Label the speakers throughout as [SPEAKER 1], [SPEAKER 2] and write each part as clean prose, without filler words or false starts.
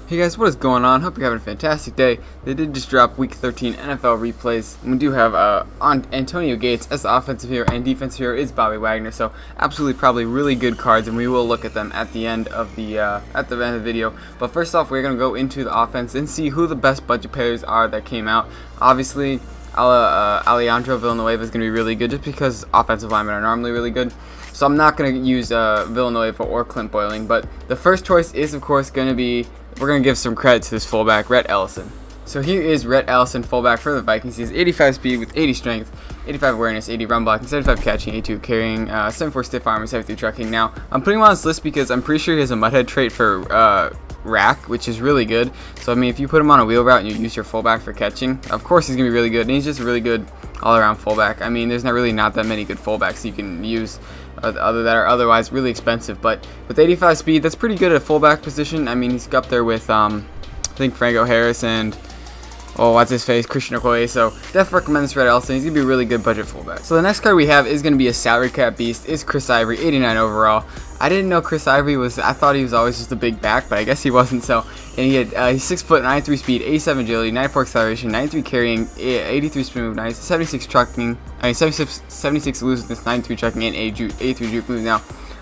[SPEAKER 1] Hey guys, what is going on? Hope you're having a fantastic day. They did just drop Week 13 NFL replays. And we do have on Antonio Gates as the offensive hero, and defensive hero is Bobby Wagner. So absolutely, probably really good cards, and we will look at them at the end of the video. But first off, we're gonna go into the offense and see who the best budget players are that came out. Obviously, Alejandro Villanueva is gonna be really good just because offensive linemen are normally really good. So I'm not gonna use Villanueva or Clint Boyling. But the first choice is of course gonna be. We're going to give some credit to this fullback, Rhett Ellison. So here is Rhett Ellison, fullback for the Vikings. He has 85 speed with 80 strength, 85 awareness, 80 run blocking, 75 catching, 82 carrying, 74 stiff arm, and 73 trucking. Now, I'm putting him on this list because I'm pretty sure he has a mudhead trait for rack, which is really good. So, I mean, if you put him on a wheel route and you use your fullback for catching, of course he's going to be really good. And he's just a really good all-around fullback. I mean, there's not that many good fullbacks you can use other that are otherwise really expensive, but with 85 speed, that's pretty good at a fullback position. I mean, he's up there with I think Franco Harris and what's his face, Christian Okoye. So definitely recommend this Rhett Ellison. He's gonna be a really good budget fullback. So the next card we have is gonna be a salary cap beast. Is Chris Ivory, 89 overall. I didn't know Chris Ivory was. I thought he was always just a big back, but I guess he wasn't. So, and he had he's 6 foot, 93 speed, 87 agility, 94 acceleration, 93 carrying, 83 spin move, 76 trucking, 76 elusiveness, 93 trucking, and 83 juke moves. Now,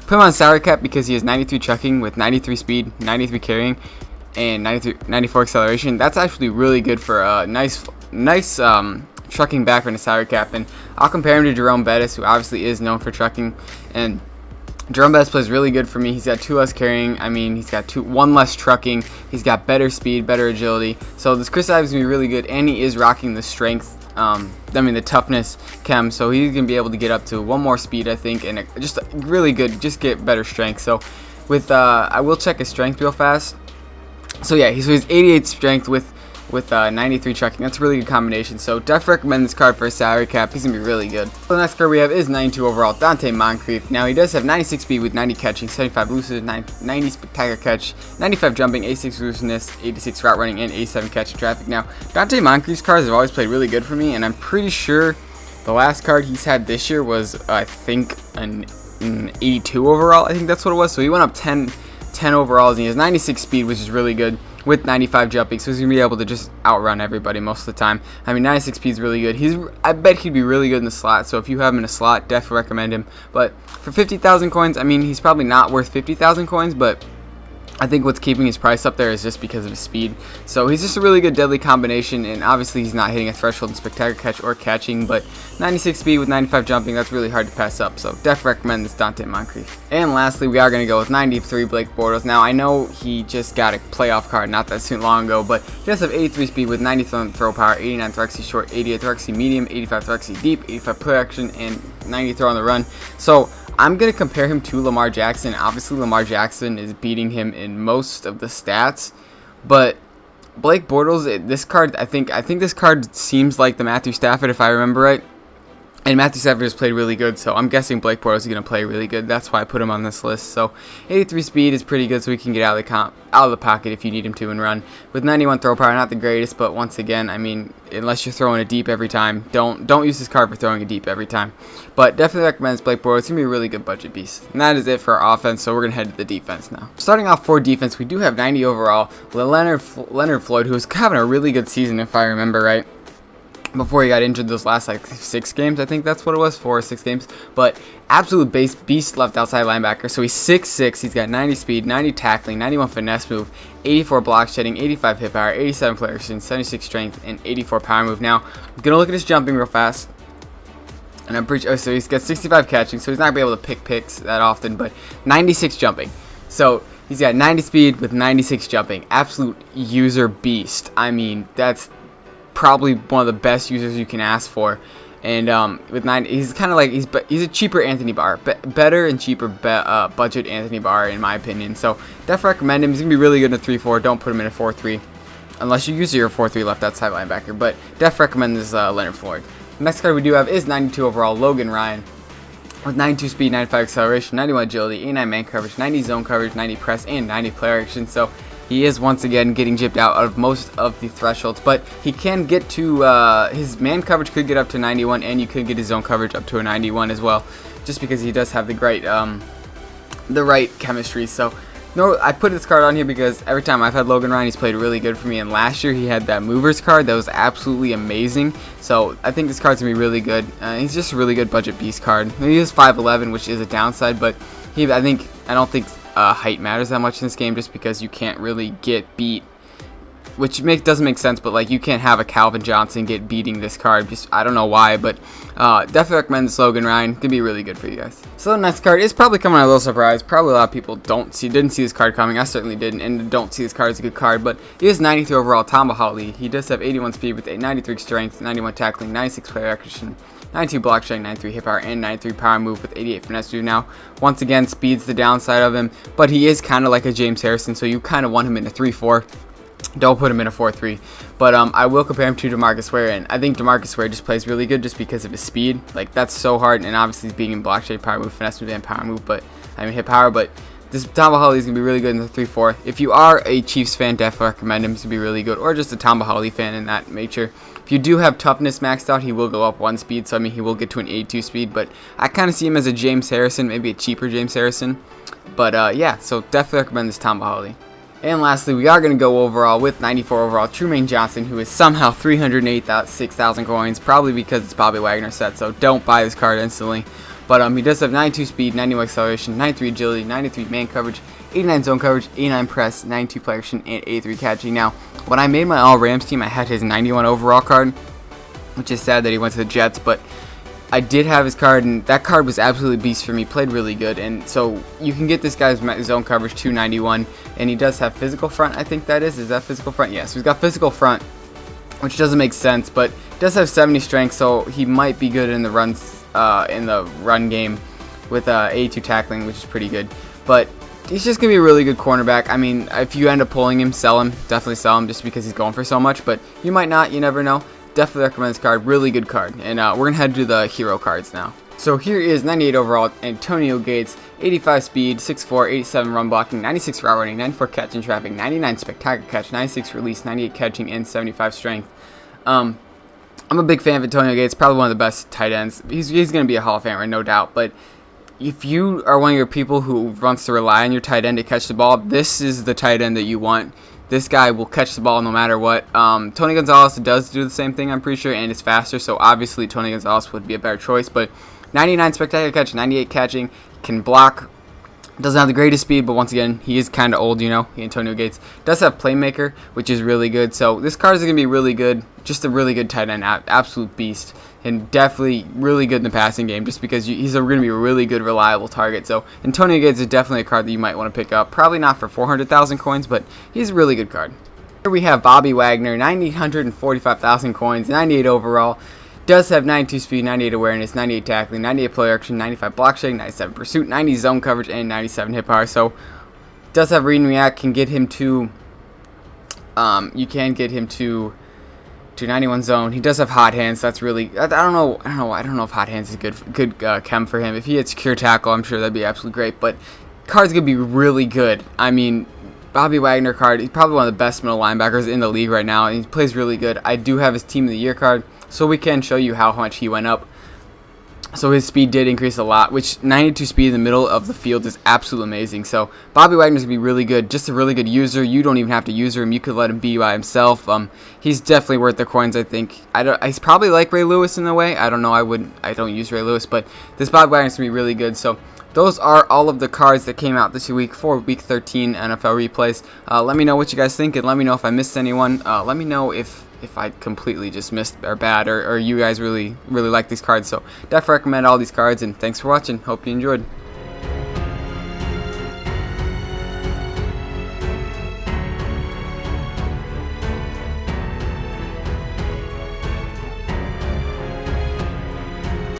[SPEAKER 1] put him on salary cap because he has 93 trucking with 93 speed, 93 carrying, and 94 acceleration. That's actually really good for a nice trucking back in a salary cap. And I'll compare him to Jerome Bettis, who obviously is known for trucking. And Jerome Bettis plays really good for me. He's got 2 less carrying. I mean, he's got 1 less trucking. He's got better speed, better agility. So this Chris Ivory is going to be really good, and he is rocking the strength. The toughness chem. So he's going to be able to get up to 1 more speed, I think, and just really good. Just get better strength. So with I will check his strength real fast. So yeah, he's 88 strength with 93 trucking. That's a really good combination. So definitely recommend this card for a salary cap. He's gonna be really good. So the next card we have is 92 overall, Dante Moncrief. Now he does have 96 speed with 90 catching, 75 elusiveness, 90 spectacular catch, 95 jumping, 86 elusiveness, 86 route running, and 87 catch in traffic. Now Dante Moncrief's cards have always played really good for me, and I'm pretty sure the last card he's had this year was I think an 82 overall. I think that's what it was. So he went up 10 overalls, and he has 96 speed, which is really good, with 95 jumping, so he's going to be able to just outrun everybody most of the time. I mean, 96 speed is really good. I bet he'd be really good in the slot, so if you have him in a slot, definitely recommend him. But for 50,000 coins, I mean, he's probably not worth 50,000 coins, but I think what's keeping his price up there is just because of his speed. So he's just a really good deadly combination, and obviously he's not hitting a threshold in spectacular catch or catching, but 96 speed with 95 jumping, that's really hard to pass up. So definitely recommend this Dante Moncrief. And lastly, we are going to go with 93 Blake Bortles. Now I know he just got a playoff card not that long ago, but he does have 83 speed with 90 throw power, 89 thoraxy short, 88 thoraxy medium, 85 thoraxy deep, 85 play action, and 90 throw on the run. So I'm going to compare him to Lamar Jackson. Obviously, Lamar Jackson is beating him in most of the stats, but Blake Bortles, this card, I think this card seems like the Matthew Stafford, if I remember right. And Matthew Stafford has played really good, so I'm guessing Blake Bortles is going to play really good. That's why I put him on this list. So 83 speed is pretty good, so he can get out of the pocket if you need him to and run. With 91 throw power, not the greatest, but once again, I mean, unless you're throwing it deep every time, don't use this card for throwing it deep every time. But definitely recommend Blake Bortles. It's going to be a really good budget beast. And that is it for our offense, so we're going to head to the defense now. Starting off for defense, we do have 90 overall. Leonard Floyd, who's having a really good season, if I remember right, before he got injured those last 6 games. I think that's what it was, 4 or 6 games. But absolute beast left outside linebacker. So he's 6'6", he's got 90 speed, 90 tackling, 91 finesse move, 84 block shedding, 85 hit power, 87 play action, 76 strength, and 84 power move. Now I'm gonna look at his jumping real fast, and I'm pretty sure, so he's got 65 catching, so he's not gonna be able to pick picks that often, but 96 jumping. So he's got 90 speed with 96 jumping. Absolute user beast. I mean, that's probably one of the best users you can ask for. And with 9, he's kind of like he's a cheaper Anthony Barr, better and cheaper budget Anthony Barr in my opinion. So definitely recommend him. He's gonna be really good in a 3-4. Don't put him in a 4-3 unless you use your 4-3 left outside linebacker. But definitely recommend this Leonard Floyd. The next card we do have is 92 overall Logan Ryan. With 92 speed, 95 acceleration, 91 agility, 89 man coverage, 90 zone coverage, 90 press, and 90 player action. So he is once again getting gypped out of most of the thresholds, but he can get to his man coverage could get up to 91, and you could get his zone coverage up to a 91 as well, just because he does have the right chemistry. So No, I put this card on here because every time I've had Logan Ryan, he's played really good for me. And last year he had that Movers card that was absolutely amazing. So I think this card's gonna be really good. He's just a really good budget beast card. He is 5'11", which is a downside, but I don't think height matters that much in this game, just because you can't really get beat. Which doesn't make sense, but like you can't have a Calvin Johnson get beating this card. Just I don't know why, but definitely recommend this Logan Ryan. Could be really good for you guys. So the next card is probably coming on a little surprise. Probably a lot of people didn't see this card coming. I certainly didn't, and don't see this card as a good card. But he is 93 overall, Tom Holly. He does have 81 speed with a 93 strength, 91 tackling, 96 player acquisition, 92 block strength, 93 hit power, and 93 power move with 88 finesse. Now, once again, speed's the downside of him, but he is kind of like a James Harrison, so you kind of want him in a 3-4. Don't put him in a 4-3, but I will compare him to DeMarcus Ware, and I think DeMarcus Ware just plays really good just because of his speed. Like, that's so hard, and obviously he's being in block shape, power move, finesse move, and power move, hit power, but this Tamba Hali is going to be really good in the 3-4. If you are a Chiefs fan, definitely recommend him to be really good, or just a Tamba Hali fan in that nature. If you do have toughness maxed out, he will go up 1 speed, so I mean he will get to an 82 speed, but I kind of see him as a James Harrison, maybe a cheaper James Harrison. But yeah, so definitely recommend this Tamba Hali. And lastly, we are going to go overall with 94 overall Trumaine Johnson, who is somehow 308,000 coins, probably because it's Bobby Wagner set, so don't buy this card instantly. But he does have 92 speed, 91 acceleration, 93 agility, 93 man coverage, 89 zone coverage, 89 press, 92 player action, and 83 catching. Now, when I made my All Rams team, I had his 91 overall card, which is sad that he went to the Jets, but I did have his card, and that card was absolutely beast for me. Played really good, and so you can get this guy's zone coverage 291, and he does have physical front. I think that is that physical front? Yes, he's got physical front, which doesn't make sense, but does have 70 strength, so he might be good in the run game with 82 tackling, which is pretty good. But he's just gonna be a really good cornerback. I mean, if you end up pulling him, sell him. Definitely sell him, just because he's going for so much. But you might not. You never know. Definitely recommend this card. Really good card. And we're going to head to the hero cards now. So here is 98 overall Antonio Gates, 85 speed, 6'4", 87 run blocking, 96 route running, 94 catch and traffic, 99 spectacular catch, 96 release, 98 catching, and 75 strength. I'm a big fan of Antonio Gates. Probably one of the best tight ends. He's going to be a Hall of Famer, no doubt. But if you are one of your people who wants to rely on your tight end to catch the ball, this is the tight end that you want. This guy will catch the ball no matter what. Tony Gonzalez does do the same thing, I'm pretty sure, and it's faster, so obviously Tony Gonzalez would be a better choice. But 99 spectacular catch, 98 catching, can block, doesn't have the greatest speed, but once again, he is kind of old, Antonio Gates. Does have playmaker, which is really good, so this card is going to be really good. Just a really good tight end, absolute beast. And definitely really good in the passing game, just because he's going to be a really good, reliable target. So Antonio Gates is definitely a card that you might want to pick up. Probably not for 400,000 coins, but he's a really good card. Here we have Bobby Wagner, 945,000 coins, 98 overall. Does have 92 speed, 98 awareness, 98 tackling, 98 player action, 95 block shaking, 97 pursuit, 90 zone coverage, and 97 hit power. So does have read and react. Can get him to. You can get him to 91 zone. He does have hot hands. That's really. I don't know if hot hands is good chem for him. If he had secure tackle, I'm sure that'd be absolutely great. But card's gonna be really good. I mean, Bobby Wagner card. He's probably one of the best middle linebackers in the league right now, and he plays really good. I do have his team of the year card, so we can show you how much he went up. So his speed did increase a lot, which 92 speed in the middle of the field is absolutely amazing. So Bobby Wagner's going to be really good, just a really good user. You don't even have to use him. You could let him be by himself. He's definitely worth the coins, I think. He's probably like Ray Lewis in a way. I don't know. I don't use Ray Lewis, but this Bobby Wagner's going to be really good. So those are all of the cards that came out this week for Week 13 NFL replays. Let me know what you guys think, and let me know if I missed anyone. Let me know if I completely just missed or bad, or you guys really like these cards. So definitely recommend all these cards, and thanks for watching. Hope you enjoyed.